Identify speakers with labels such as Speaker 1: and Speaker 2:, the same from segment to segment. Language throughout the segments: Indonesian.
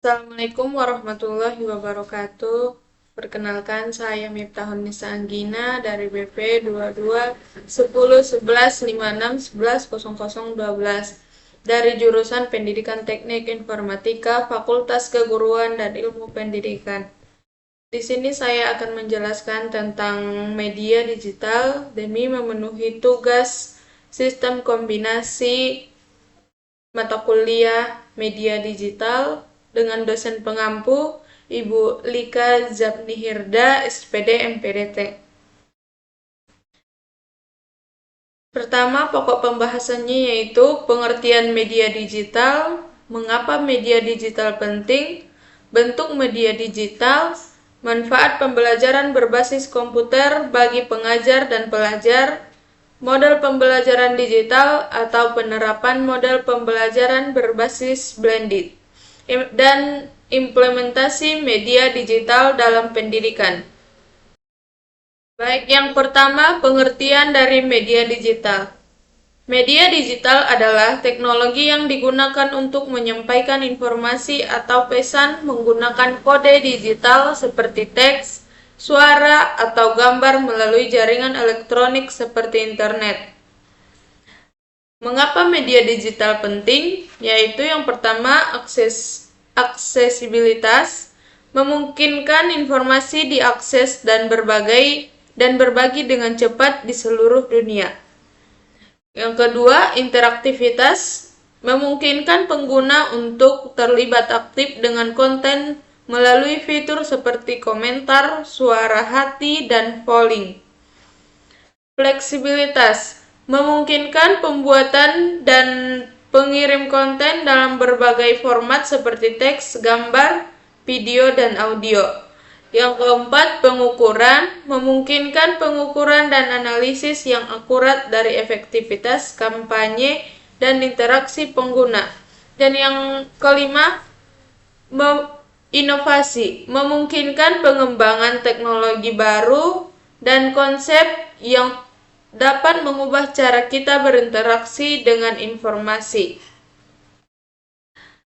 Speaker 1: Assalamualaikum warahmatullahi wabarakatuh. Perkenalkan, saya Miftahun Nisa Anggina dari BP 22 10 11 56 11 00 12 dari jurusan Pendidikan Teknik Informatika Fakultas Keguruan dan Ilmu Pendidikan. Di sini saya akan menjelaskan tentang media digital demi memenuhi tugas sistem kombinasi mata kuliah media digital dengan dosen pengampu Ibu Lika Zapnihirda, SPD MPDT. Pertama, pokok pembahasannya yaitu pengertian media digital, mengapa media digital penting, bentuk media digital, manfaat pembelajaran berbasis komputer bagi pengajar dan pelajar, model pembelajaran digital atau penerapan model pembelajaran berbasis blended, dan implementasi media digital dalam pendidikan. Baik, yang pertama, pengertian dari media digital. Media digital adalah teknologi yang digunakan untuk menyampaikan informasi atau pesan menggunakan kode digital seperti teks, suara, atau gambar melalui jaringan elektronik seperti internet. Mengapa media digital penting? Yaitu yang pertama, aksesibilitas, memungkinkan informasi diakses dan berbagi dengan cepat di seluruh dunia. Yang kedua, interaktivitas, memungkinkan pengguna untuk terlibat aktif dengan konten melalui fitur seperti komentar, suara hati, dan polling. Fleksibilitas, memungkinkan pembuatan dan pengirim konten dalam berbagai format seperti teks, gambar, video, dan audio. Yang keempat, pengukuran, memungkinkan pengukuran dan analisis yang akurat dari efektivitas kampanye dan interaksi pengguna. Dan yang kelima, inovasi, memungkinkan pengembangan teknologi baru dan konsep yang dapat mengubah cara kita berinteraksi dengan informasi.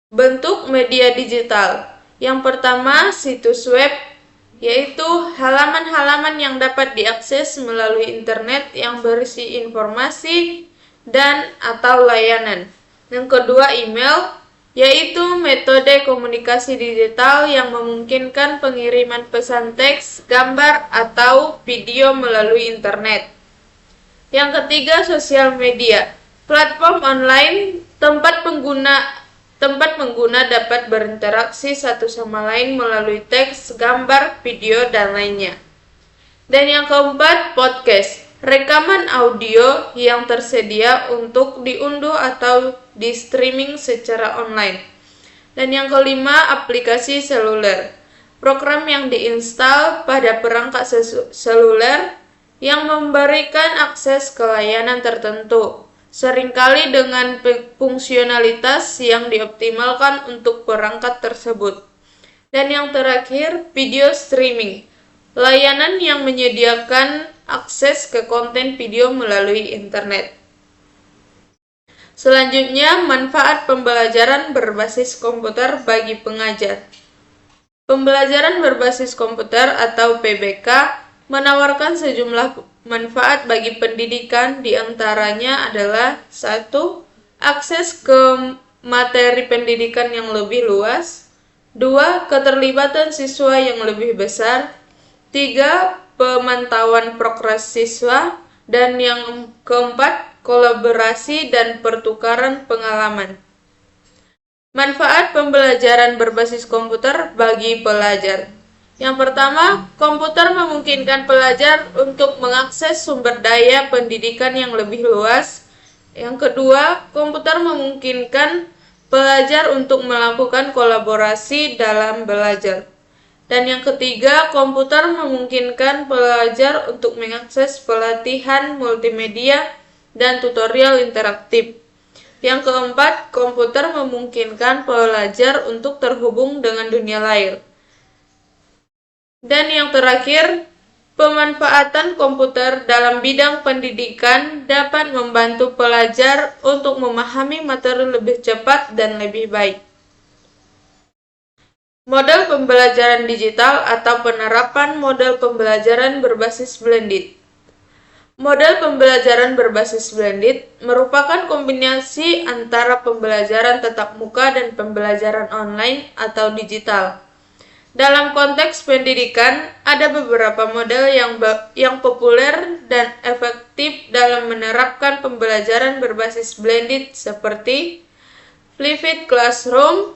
Speaker 1: Bentuk media digital. Yang pertama, situs web, yaitu halaman-halaman yang dapat diakses melalui internet yang berisi informasi dan atau layanan. Yang kedua, email, yaitu metode komunikasi digital yang memungkinkan pengiriman pesan teks, gambar, atau video melalui internet. Yang ketiga, sosial media, platform online tempat pengguna dapat berinteraksi satu sama lain melalui teks, gambar, video, dan lainnya. Dan yang keempat, podcast, rekaman audio yang tersedia untuk diunduh atau di streaming secara online. Dan yang kelima, aplikasi seluler, program yang diinstal pada perangkat seluler yang memberikan akses ke layanan tertentu, seringkali dengan fungsionalitas yang dioptimalkan untuk perangkat tersebut. Dan yang terakhir, video streaming, layanan yang menyediakan akses ke konten video melalui internet. Selanjutnya, manfaat pembelajaran berbasis komputer bagi pengajar. Pembelajaran berbasis komputer atau PBK menawarkan sejumlah manfaat bagi pendidikan, diantaranya adalah 1. Akses ke materi pendidikan yang lebih luas, 2. Keterlibatan siswa yang lebih besar, 3. Pemantauan progres siswa, dan yang keempat, kolaborasi dan pertukaran pengalaman. Manfaat pembelajaran berbasis komputer bagi pelajar. Yang pertama, komputer memungkinkan pelajar untuk mengakses sumber daya pendidikan yang lebih luas. Yang kedua, komputer memungkinkan pelajar untuk melakukan kolaborasi dalam belajar. Dan yang ketiga, komputer memungkinkan pelajar untuk mengakses pelatihan multimedia dan tutorial interaktif. Yang keempat, komputer memungkinkan pelajar untuk terhubung dengan dunia lain. Dan yang terakhir, pemanfaatan komputer dalam bidang pendidikan dapat membantu pelajar untuk memahami materi lebih cepat dan lebih baik. Model pembelajaran digital atau penerapan model pembelajaran berbasis blended. Model pembelajaran berbasis blended merupakan kombinasi antara pembelajaran tatap muka dan pembelajaran online atau digital. Dalam konteks pendidikan, ada beberapa model yang populer dan efektif dalam menerapkan pembelajaran berbasis blended seperti Flipped Classroom.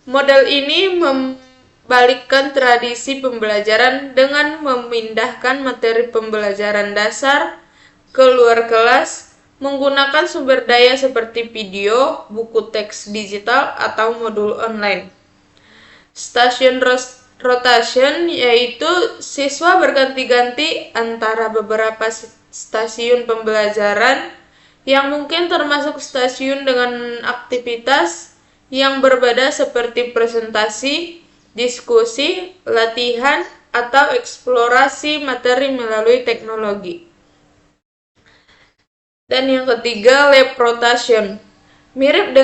Speaker 1: Model ini membalikkan tradisi pembelajaran dengan memindahkan materi pembelajaran dasar ke luar kelas menggunakan sumber daya seperti video, buku teks digital, atau modul online. Station rotation yaitu siswa berganti-ganti antara beberapa stasiun pembelajaran yang mungkin termasuk stasiun dengan aktivitas yang berbeda seperti presentasi, diskusi, latihan, atau eksplorasi materi melalui teknologi. Dan yang ketiga, lab rotation. Mirip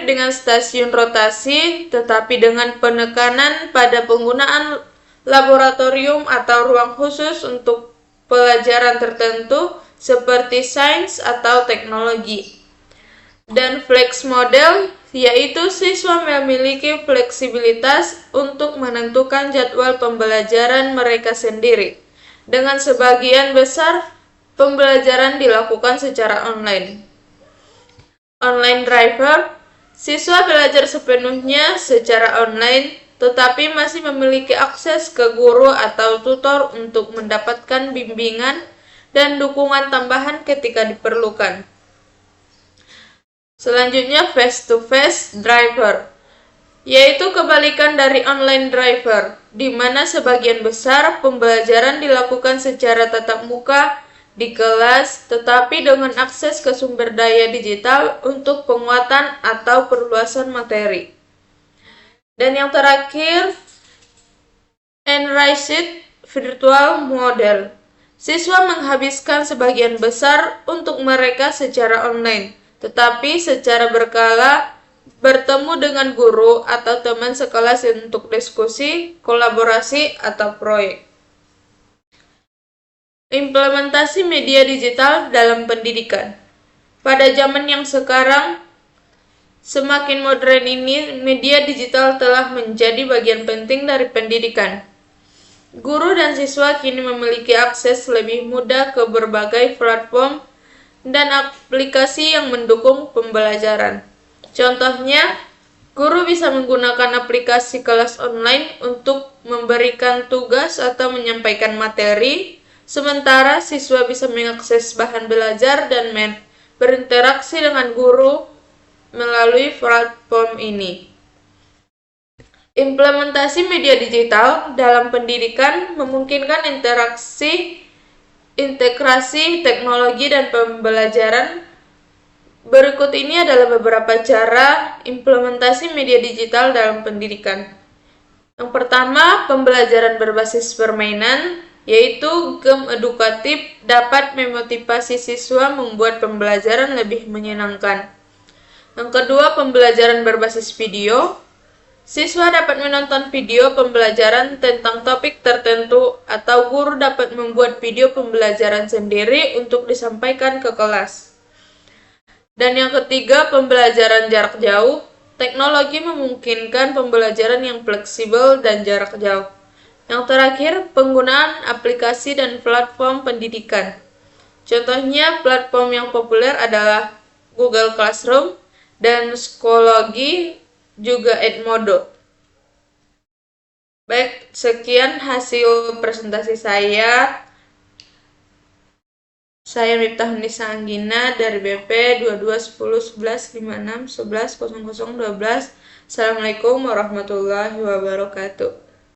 Speaker 1: dengan stasiun rotasi, tetapi dengan penekanan pada penggunaan laboratorium atau ruang khusus untuk pelajaran tertentu seperti sains atau teknologi. Dan flex model, yaitu siswa memiliki fleksibilitas untuk menentukan jadwal pembelajaran mereka sendiri. Dengan sebagian besar, pembelajaran dilakukan secara online. Online driver, siswa belajar sepenuhnya secara online, tetapi masih memiliki akses ke guru atau tutor untuk mendapatkan bimbingan dan dukungan tambahan ketika diperlukan. Selanjutnya, face-to-face driver, yaitu kebalikan dari online driver, di mana sebagian besar pembelajaran dilakukan secara tatap muka di kelas, tetapi dengan akses ke sumber daya digital untuk penguatan atau perluasan materi. Dan yang terakhir, enriched virtual model. Siswa menghabiskan sebagian besar untuk mereka secara online, tetapi secara berkala bertemu dengan guru atau teman sekelas untuk diskusi, kolaborasi, atau proyek. Implementasi media digital dalam pendidikan. Pada zaman yang sekarang, semakin modern ini, media digital telah menjadi bagian penting dari pendidikan. Guru dan siswa kini memiliki akses lebih mudah ke berbagai platform dan aplikasi yang mendukung pembelajaran. Contohnya, guru bisa menggunakan aplikasi kelas online untuk memberikan tugas atau menyampaikan materi, sementara siswa bisa mengakses bahan belajar dan berinteraksi dengan guru melalui platform ini. Implementasi media digital dalam pendidikan memungkinkan integrasi teknologi dan pembelajaran. Berikut ini adalah beberapa cara implementasi media digital dalam pendidikan. Yang pertama, pembelajaran berbasis permainan, yaitu game edukatif dapat memotivasi siswa membuat pembelajaran lebih menyenangkan. Yang kedua, pembelajaran berbasis video. Siswa dapat menonton video pembelajaran tentang topik tertentu atau guru dapat membuat video pembelajaran sendiri untuk disampaikan ke kelas. Dan yang ketiga, pembelajaran jarak jauh. Teknologi memungkinkan pembelajaran yang fleksibel dan jarak jauh. Yang terakhir, penggunaan aplikasi dan platform pendidikan. Contohnya, platform yang populer adalah Google Classroom dan Schoology, juga Edmodo. Baik, sekian hasil presentasi saya. Saya Miftahunisa Anggina dari BP 22101156110012. Assalamualaikum warahmatullahi wabarakatuh.